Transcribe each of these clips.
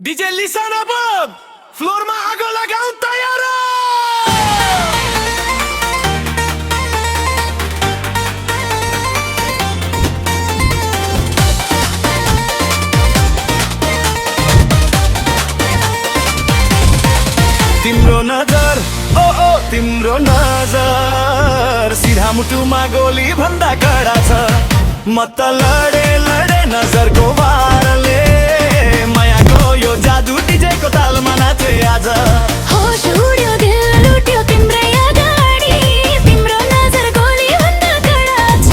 DJ listen अब फ्लोरमा आगो लगाउँ तयार तिम्रो नजर ओ तिम्रो नजर सिधा मुटुमा गोली भन्दा कडा छ म त लडे नजरको वारले मायाको यो जादु डीजेको तालमा नाचे आज होस उड्यो दिल लुट्यो तिम्रै अगाडि तिम्रो नजर गोली भन्दा कडा छ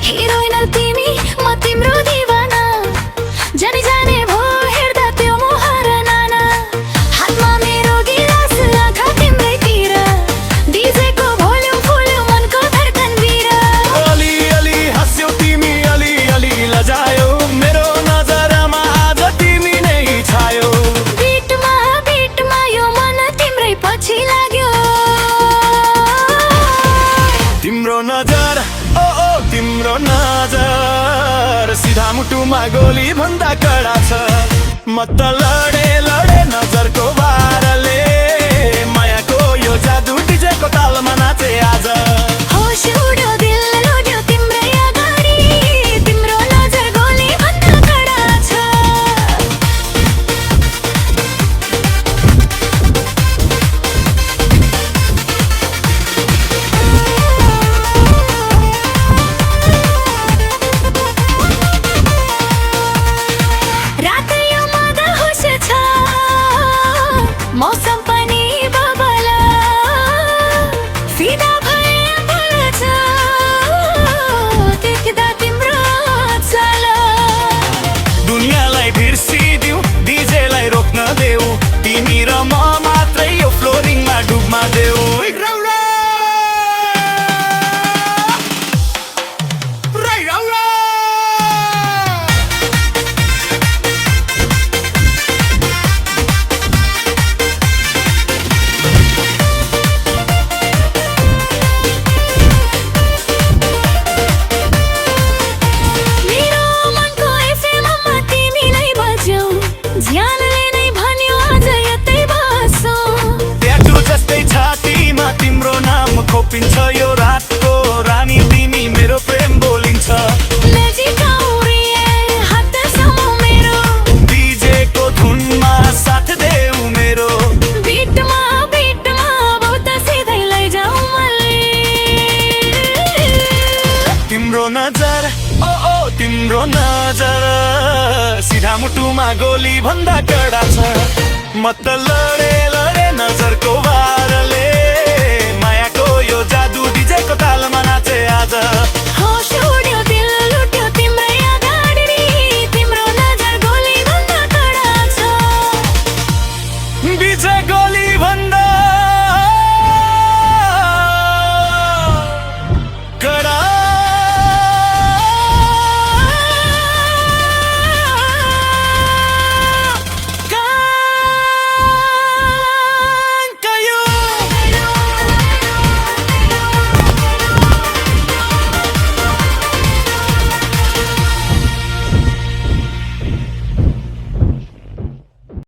हिरोइन तिमी म तिम्रो दिवाना जाने जाने भो हेर्दा त्यो मोहर नाना हातमा मेरो गिलास आँखा तिम्रैतिर डीजेको भोल्युम फुल्यो मनको धड्कन भिर अलि अलि हाँस्यौ तिमी अलि अलि लजायौ मेरो नजरमा आज तिमी नै छायौ बिटमा यो मन तिम्रै पछि लाग्यो तिम्रो नजर ओ तिम्रो नजर सिधा मुटुमा गोली भन्दा कडा छ म त लडे नजरको वारले मायाको यो जादु डीजेको तालमा नाचे आज होस उड्यो दिल लुट्यो तिम्रै अगाडि तिम्रो नजर गोली भन्दा कडा छ रात यो मदहोस छ मौसम पनि बबला फिदा भए बोल्छ देख्दा तिम्रो चल दुनियाँलाई बिर्सिदिऊ डीजेलाई रोक्न देऊ तिमी र म मात्रै यो फ्लोरिङमा डुबमा देऊ मेरो मनको एफएममा तिमी नै बज्यौ ज्यानले नै भन्यो आज यतै बसौँ ट्याटु जस्तै छातीमा तिम्रो नाम खोपिन्छ यो रातको रानी तिमी मेरो प्रेम बोलिन्छ नजिकाउरिए हात समाउ मेरो डीजेको धुनमा साथ देऊ मेरो बिटमा बहुत सिधै लैजाऊ मलाई तिम्रो नजर ओ तिम्रो नजर सिधा मुटुमा गोली भन्दा कडा छ म त लडे नजरको वारले